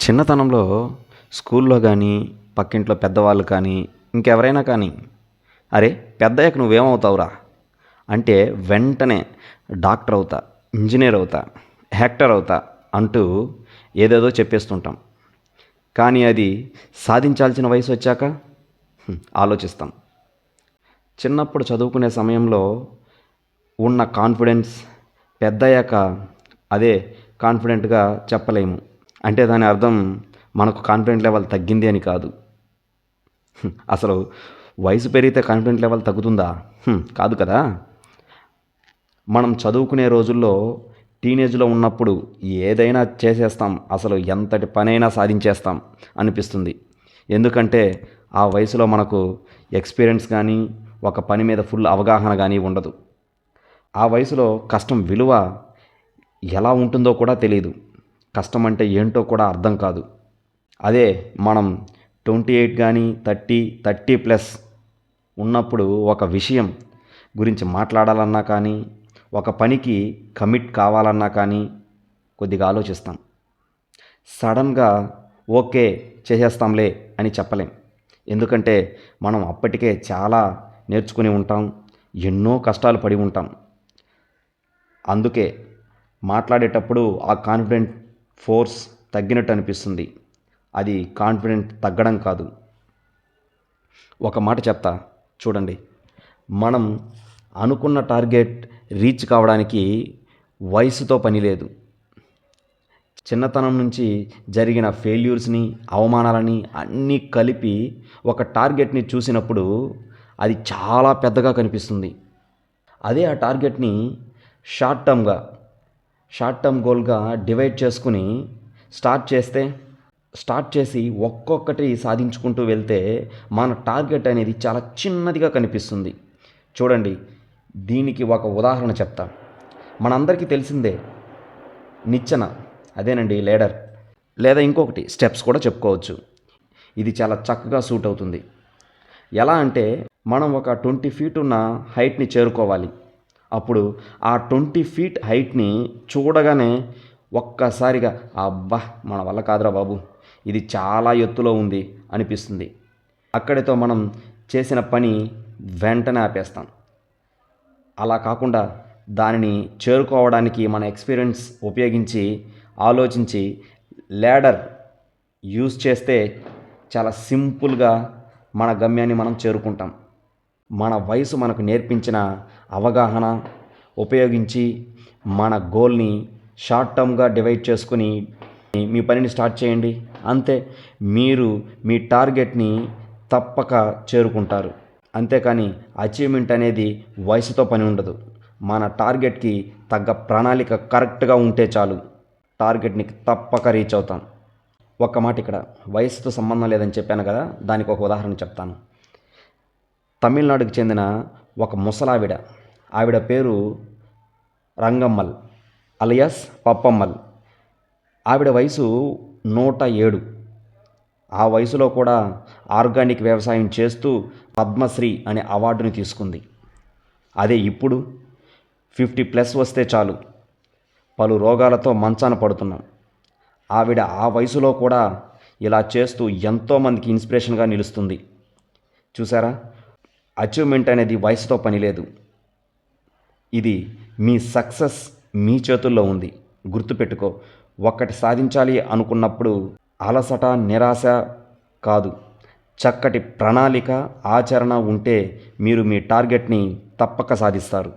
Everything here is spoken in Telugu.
చిన్నతనంలో స్కూల్లో కానీ పక్కింట్లో పెద్దవాళ్ళు కానీ ఇంకెవరైనా కానీ అరే పెద్దయ్యాక నువ్వేమవుతావురా అంటే వెంటనే డాక్టర్ అవుతా, ఇంజనీర్ అవుతా, యాక్టర్ అవుతా అంటూ ఏదేదో చెప్పేస్తుంటాం. కానీ అది సాధించాల్సిన వయసు వచ్చాక ఆలోచిస్తాం. చిన్నప్పుడు చదువుకునే సమయంలో ఉన్న కాన్ఫిడెన్స్ పెద్దయ్యాక అదే కాన్ఫిడెంట్గా చెప్పలేము. అంటే దాని అర్థం మనకు కాన్ఫిడెంట్ లెవెల్ తగ్గింది అని కాదు. అసలు వయసు పెరిగితే కాన్ఫిడెంట్ లెవెల్ తగ్గుతుందా? కాదు కదా. మనం చదువుకునే రోజుల్లో టీనేజ్లో ఉన్నప్పుడు ఏదైనా చేసేస్తాం, అసలు ఎంతటి పనైనా సాధించేస్తాం అనిపిస్తుంది. ఎందుకంటే ఆ వయసులో మనకు ఎక్స్పీరియన్స్ కానీ ఒక పని మీద ఫుల్ అవగాహన కానీ ఉండదు. ఆ వయసులో కష్టం విలువ ఎలా ఉంటుందో కూడా తెలియదు. కష్టం అంటే ఏంటో కూడా అర్థం కాదు. అదే మనం 28 కానీ 30+ ఉన్నప్పుడు ఒక విషయం గురించి మాట్లాడాలన్నా కానీ ఒక పనికి కమిట్ కావాలన్నా కానీ కొద్దిగా ఆలోచిస్తాం. సడన్గా ఓకే చేసేస్తాంలే అని చెప్పలేం. ఎందుకంటే మనం అప్పటికే చాలా నేర్చుకుని ఉంటాం, ఎన్నో కష్టాలు పడి ఉంటాం. అందుకే మాట్లాడేటప్పుడు ఆ కాన్ఫిడెంట్ ఫోర్స్ తగ్గినట్టు అనిపిస్తుంది. అది కాన్ఫిడెంట్ తగ్గడం కాదు. ఒక మాట చెప్తా చూడండి. మనం అనుకున్న టార్గెట్ రీచ్ కావడానికి వయసుతో పని లేదు. చిన్నతనం నుంచి జరిగిన ఫెయిల్యూర్స్ని, అవమానాలని అన్నీ కలిపి ఒక టార్గెట్ని చూసినప్పుడు అది చాలా పెద్దగా కనిపిస్తుంది. అదే ఆ టార్గెట్ని షార్ట్ టర్మ్ గోల్గా డివైడ్ చేసుకుని స్టార్ట్ చేసి ఒక్కొక్కటి సాధించుకుంటూ వెళ్తే మన టార్గెట్ అనేది చాలా చిన్నదిగా కనిపిస్తుంది. చూడండి, దీనికి ఒక ఉదాహరణ చెప్తా. మనందరికీ తెలిసిందే నిచ్చెన, అదేనండి లేడర్, లేదా ఇంకొకటి స్టెప్స్ కూడా చెప్పుకోవచ్చు. ఇది చాలా చక్కగా సూట్ అవుతుంది. ఎలా అంటే మనం ఒక 20 ఫీట్ ఉన్న హైట్ని చేరుకోవాలి. అప్పుడు ఆ 20 ఫీట్ హైట్ని చూడగానే ఒక్కసారిగా అబ్బా మన వల్ల కాదురా బాబు, ఇది చాలా ఎత్తులో ఉంది అనిపిస్తుంది. అక్కడితో మనం చేసిన పని వెంటనే ఆపేస్తాం. అలా కాకుండా దానిని చేరుకోవడానికి మన ఎక్స్పీరియన్స్ ఉపయోగించి ఆలోచించి ల్యాడర్ యూజ్ చేస్తే చాలా సింపుల్గా మన గమ్యాన్ని మనం చేరుకుంటాం. మన వయసు మనకు నేర్పించిన అవగాహన ఉపయోగించి మన గోల్ని షార్ట్ టర్మ్గా డివైడ్ చేసుకుని మీ పనిని స్టార్ట్ చేయండి. అంతే, మీరు మీ టార్గెట్ని తప్పక చేరుకుంటారు. అంతేకాని అచీవ్మెంట్ అనేది వయసుతో పని ఉండదు. మన టార్గెట్కి తగ్గ ప్రణాళిక కరెక్ట్గా ఉంటే చాలు, టార్గెట్ని తప్పక రీచ్ అవుతాం. ఒక్క మాట ఇక్కడ వయసుతో సంబంధం లేదని చెప్పాను కదా, దానికి ఒక ఉదాహరణ చెప్తాను. తమిళనాడుకు చెందిన ఒక ముసలావిడ, ఆవిడ పేరు రంగమ్మల్ అలియాస్ పప్పమ్మల్. ఆవిడ వయసు 107. ఆ వయసులో కూడా ఆర్గానిక్ వ్యవసాయం చేస్తూ పద్మశ్రీ అనే అవార్డుని తీసుకుంది. అదే ఇప్పుడు 50+ వస్తే చాలు పలు రోగాలతో మంచాన పడుతున్నాం. ఆవిడ ఆ వయసులో కూడా ఇలా చేస్తూ ఎంతోమందికి ఇన్స్పిరేషన్గా నిలుస్తుంది. చూసారా, అచీవ్మెంట్ అనేది వయసుతో పని లేదు. ఇది మీ సక్సెస్ మీ చేతుల్లో ఉంది. గుర్తుపెట్టుకో, ఒక్కటి సాధించాలి అనుకున్నప్పుడు అలసట, నిరాశ కాదు, చక్కటి ప్రణాళిక, ఆచరణ ఉంటే మీరు మీ టార్గెట్ని తప్పక సాధిస్తారు.